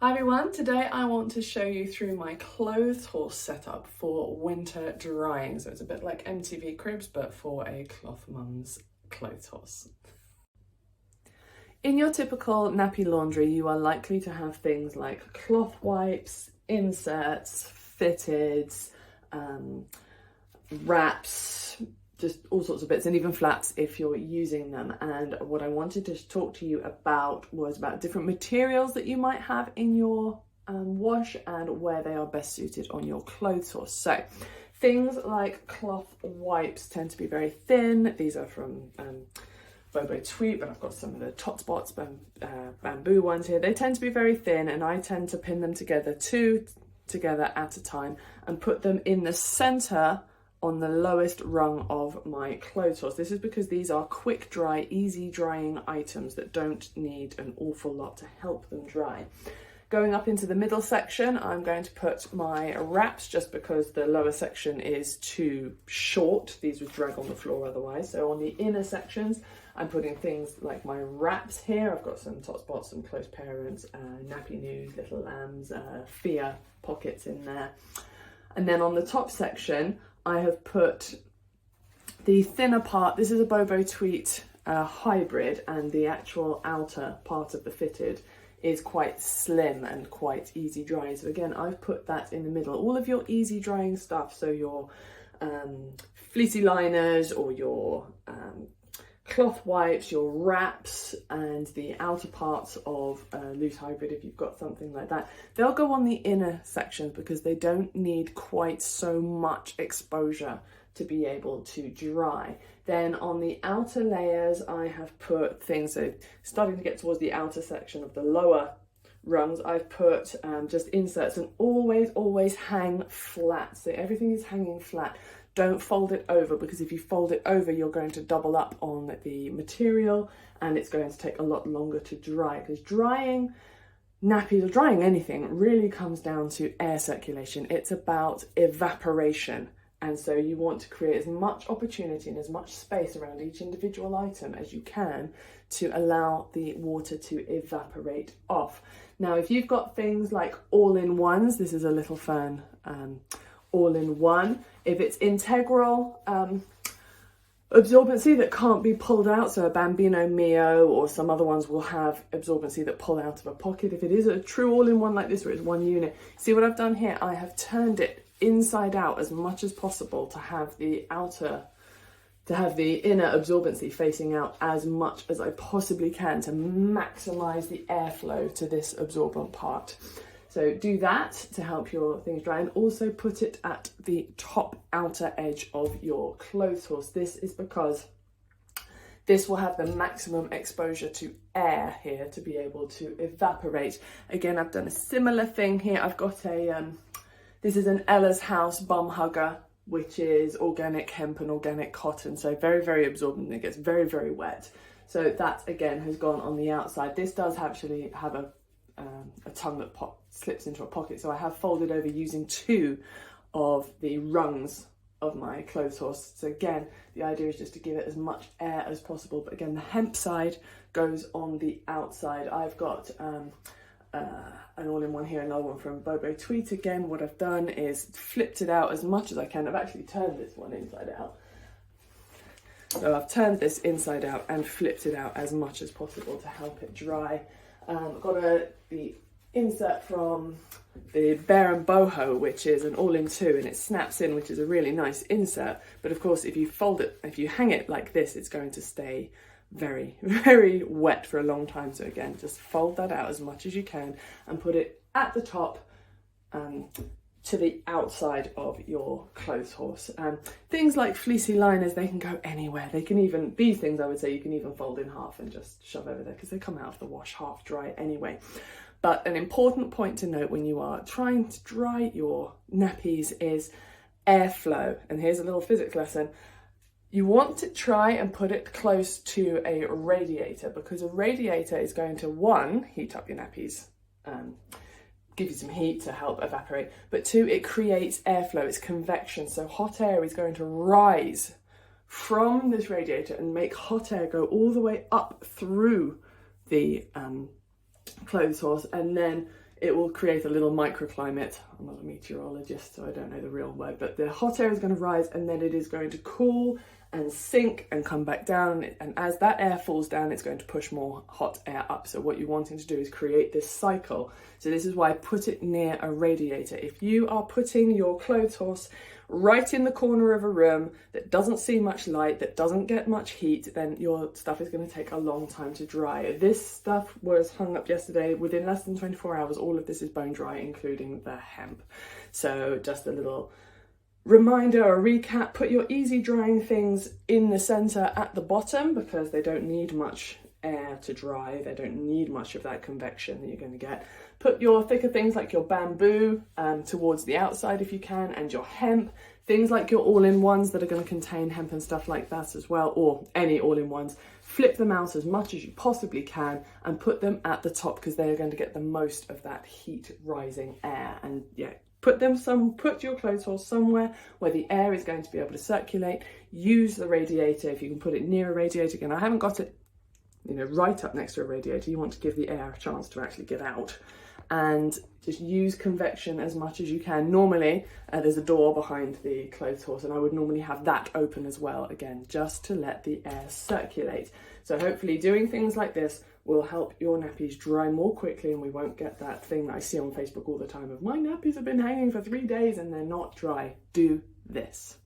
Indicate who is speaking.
Speaker 1: Hi everyone, today I want to show you through my clothes horse setup for winter drying. So it's a bit like MTV Cribs, but for a cloth mum's clothes horse. In your typical nappy laundry, you are likely to have things like cloth wipes, inserts, fitteds, wraps, just all sorts of bits, and even flats if you're using them. And what I wanted to talk to you about was about different materials that you might have in your wash and where they are best suited on your clothes horse. So things like cloth wipes tend to be very thin. These are from Bobo Tweet, but I've got some of the Tot Spots bamboo ones here. They tend to be very thin, and I tend to pin them together together at a time and put them in the center on the lowest rung of my clothes horse. This is because these are quick dry, easy drying items that don't need an awful lot to help them dry. Going up into the middle section, I'm going to put my wraps just because the lower section is too short. These would drag on the floor otherwise. So on the inner sections, I'm putting things like my wraps here. I've got some Tot Spots, some Close Parents, Nappy News, Little Lambs, Fia pockets in there. And then on the top section, I have put the thinner part. This is a Bobo Tweet hybrid, and the actual outer part of the fitted is quite slim and quite easy drying. So again, I've put that in the middle. All of your easy drying stuff, so your fleecy liners or your cloth wipes, your wraps, and the outer parts of a loose hybrid, if you've got something like that, they'll go on the inner sections because they don't need quite so much exposure to be able to dry. Then on the outer layers, I have put things, so starting to get towards the outer section of the lower rungs, I've put just inserts, and always hang flat. So everything is hanging flat. Don't fold it over, because if you fold it over, you're going to double up on the material and it's going to take a lot longer to dry, because drying nappies or drying anything really comes down to air circulation. It's about evaporation. And so you want to create as much opportunity and as much space around each individual item as you can to allow the water to evaporate off. Now, if you've got things like all-in-ones, this is a Little Fern all-in-one. If it's integral absorbency that can't be pulled out, so a Bambino Mio or some other ones will have absorbency that pull out of a pocket. If it is a true all-in-one like this, where it's one unit, see what I've done here? I have turned it inside out as much as possible to have the inner absorbency facing out as much as I possibly can to maximize the airflow to this absorbent part. So do that to help your things dry, and also put it at the top outer edge of your clothes horse. This is because this will have the maximum exposure to air here to be able to evaporate. Again, I've done a similar thing here. I've got this is an Ella's House bum hugger, which is organic hemp and organic cotton. So very absorbent. It gets very wet. So that again has gone on the outside. This does actually have a tongue that slips into a pocket, so I have folded over using two of the rungs of my clothes horse. So again, the idea is just to give it as much air as possible, but again, the hemp side goes on the outside. I've got an all-in-one here, another one from Bobo Tweet. Again, what I've done is flipped it out as much as I can. I've actually turned this one inside out. So I've turned this inside out and flipped it out as much as possible to help it dry. I've got the insert from the Bear and Boho, which is an all-in-two, and it snaps in, which is a really nice insert. But of course, if you hang it like this, it's going to stay very wet for a long time. So again, just fold that out as much as you can and put it at the top to the outside of your clothes horse. Things like fleecy liners, they can go anywhere. They can even, these things I would say you can even fold in half and just shove over there, because they come out of the wash half dry anyway. But an important point to note when you are trying to dry your nappies is airflow. And here's a little physics lesson. You want to try and put it close to a radiator, because a radiator is going to, one, heat up your nappies, give you some heat to help evaporate, but two, it creates airflow, it's convection. So hot air is going to rise from this radiator and make hot air go all the way up through the clothes horse, and then it will create a little microclimate. I'm not a meteorologist, so I don't know the real word, but the hot air is going to rise and then it is going to cool and sink and come back down, and as that air falls down, it's going to push more hot air up. So what you're wanting to do is create this cycle. So this is why I put it near a radiator. If you are putting your clothes horse right in the corner of a room that doesn't see much light, that doesn't get much heat, then your stuff is going to take a long time to dry. This stuff was hung up yesterday. Within less than 24 hours, all of this is bone dry, including the hemp. So just a little reminder or recap, put your easy drying things in the center at the bottom because they don't need much air to dry. They don't need much of that convection that you're going to get. Put your thicker things like your bamboo towards the outside if you can, and your hemp, things like your all-in-ones that are going to contain hemp and stuff like that as well, or any all-in-ones. Flip them out as much as you possibly can and put them at the top because they are going to get the most of that heat rising air. And yeah, put your clothes horse somewhere where the air is going to be able to circulate. Use the radiator if you can put it near a radiator. Again, I haven't got it, right up next to a radiator. You want to give the air a chance to actually get out, and just use convection as much as you can. Normally, there's a door behind the clothes horse, and I would normally have that open as well, again, just to let the air circulate. So hopefully doing things like this will help your nappies dry more quickly, and we won't get that thing that I see on Facebook all the time of my nappies have been hanging for 3 days and they're not dry. Do this.